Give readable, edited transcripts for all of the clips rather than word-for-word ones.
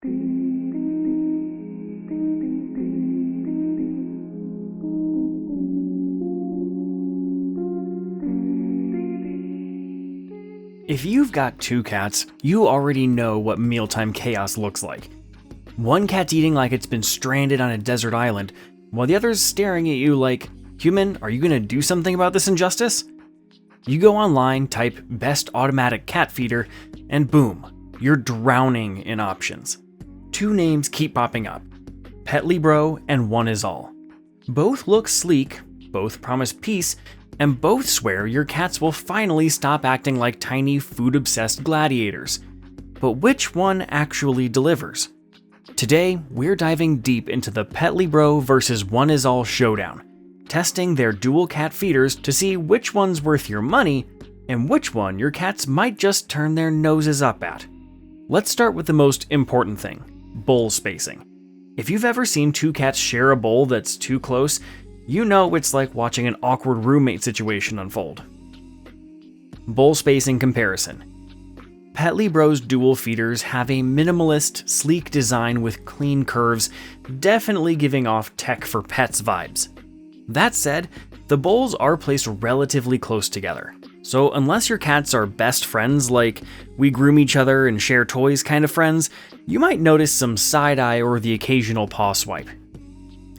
If you've got two cats, you already know what mealtime chaos looks like. One cat's eating like it's been stranded on a desert island, while the other's staring at you like, "Human, are you gonna do something about this injustice?" You go online, type "best automatic cat feeder," and boom, you're drowning in options. Two names keep popping up: Petlibro and OneIsall. Both look sleek, both promise peace, and both swear your cats will finally stop acting like tiny food-obsessed gladiators. But which one actually delivers? Today, we're diving deep into the Petlibro versus OneIsall showdown, testing their dual cat feeders to see which one's worth your money and which one your cats might just turn their noses up at. Let's start with the most important thing: bowl spacing. If you've ever seen two cats share a bowl that's too close, you know it's like watching an awkward roommate situation unfold. Bowl spacing comparison. Petlibro's dual feeders have a minimalist, sleek design with clean curves, definitely giving off tech for pets vibes. That said, the bowls are placed relatively close together, so unless your cats are best friends, like we groom each other and share toys kind of friends, you might notice some side-eye or the occasional paw swipe.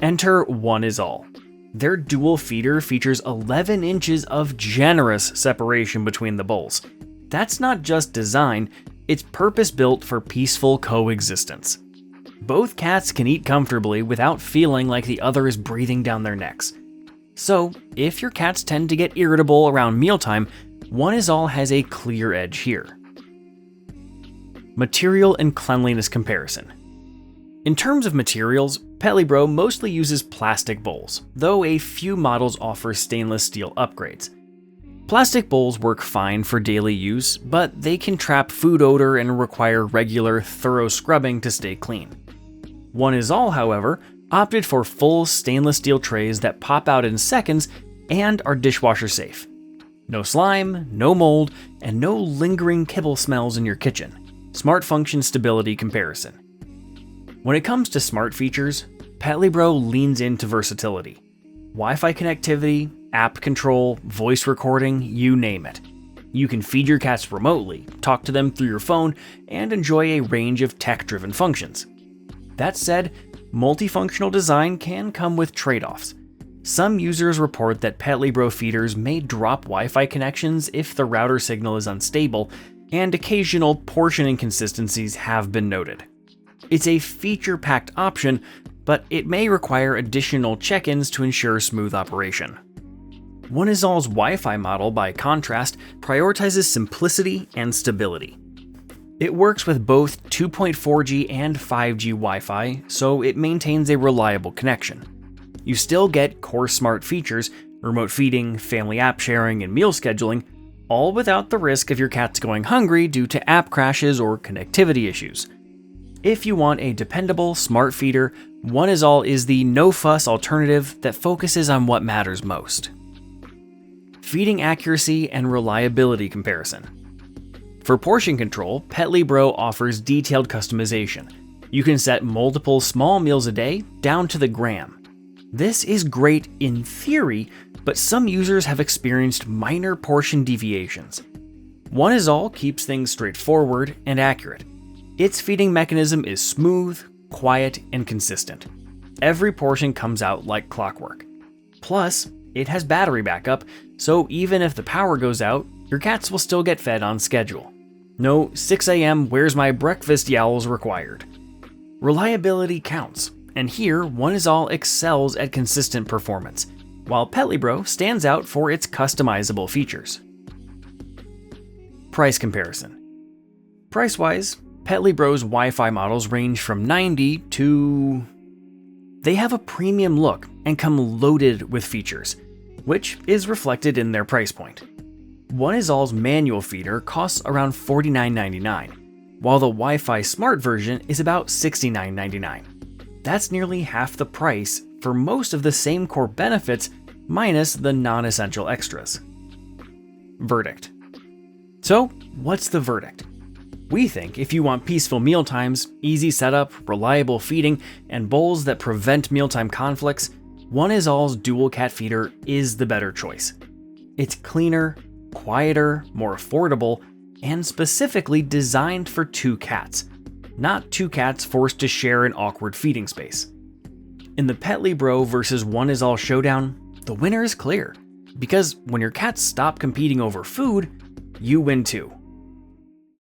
Enter OneIsall. Their dual feeder features 11 inches of generous separation between the bowls. That's not just design, it's purpose-built for peaceful coexistence. Both cats can eat comfortably without feeling like the other is breathing down their necks. So, if your cats tend to get irritable around mealtime, OneIsall has a clear edge here. Material and cleanliness comparison. In terms of materials, Petlibro mostly uses plastic bowls, though a few models offer stainless steel upgrades. Plastic bowls work fine for daily use, but they can trap food odor and require regular, thorough scrubbing to stay clean. OneIsall, however, opted for full stainless steel trays that pop out in seconds and are dishwasher safe. No slime, no mold, and no lingering kibble smells in your kitchen. Smart function stability comparison. When it comes to smart features, Petlibro leans into versatility. Wi-Fi connectivity, app control, voice recording, you name it. You can feed your cats remotely, talk to them through your phone, and enjoy a range of tech-driven functions. That said, multifunctional design can come with trade-offs. Some users report that Petlibro feeders may drop Wi-Fi connections if the router signal is unstable, and occasional portion inconsistencies have been noted. It's a feature-packed option, but it may require additional check-ins to ensure smooth operation. OneIsall's Wi-Fi model, by contrast, prioritizes simplicity and stability. It works with both 2.4G and 5G Wi-Fi, so it maintains a reliable connection. You still get core smart features, remote feeding, family app sharing, and meal scheduling, all without the risk of your cats going hungry due to app crashes or connectivity issues. If you want a dependable, smart feeder, OneIsall is the no-fuss alternative that focuses on what matters most. Feeding accuracy and reliability comparison. For portion control, Petlibro offers detailed customization. You can set multiple small meals a day down to the gram. This is great in theory, but some users have experienced minor portion deviations. OneIsall keeps things straightforward and accurate. Its feeding mechanism is smooth, quiet, and consistent. Every portion comes out like clockwork. Plus, it has battery backup, so even if the power goes out, your cats will still get fed on schedule. No 6 a.m. where's my breakfast yowls required. Reliability counts, and here OneIsall excels at consistent performance, while Petlibro stands out for its customizable features. Price comparison. Price-wise, Petlibro's Wi-Fi models range from $90 to... They have a premium look and come loaded with features, which is reflected in their price point. OneIsall's manual feeder costs around $49.99, while the Wi-Fi Smart version is about $69.99. That's nearly half the price for most of the same core benefits minus the non-essential extras. Verdict. So, what's the verdict? We think if you want peaceful mealtimes, easy setup, reliable feeding, and bowls that prevent mealtime conflicts, Oneisall's dual cat feeder is the better choice. It's cleaner, quieter, more affordable, and specifically designed for 2 cats, not 2 cats forced to share an awkward feeding space. In the PetlyBro versus Oneisall showdown, the winner is clear, because when your cats stop competing over food, you win too.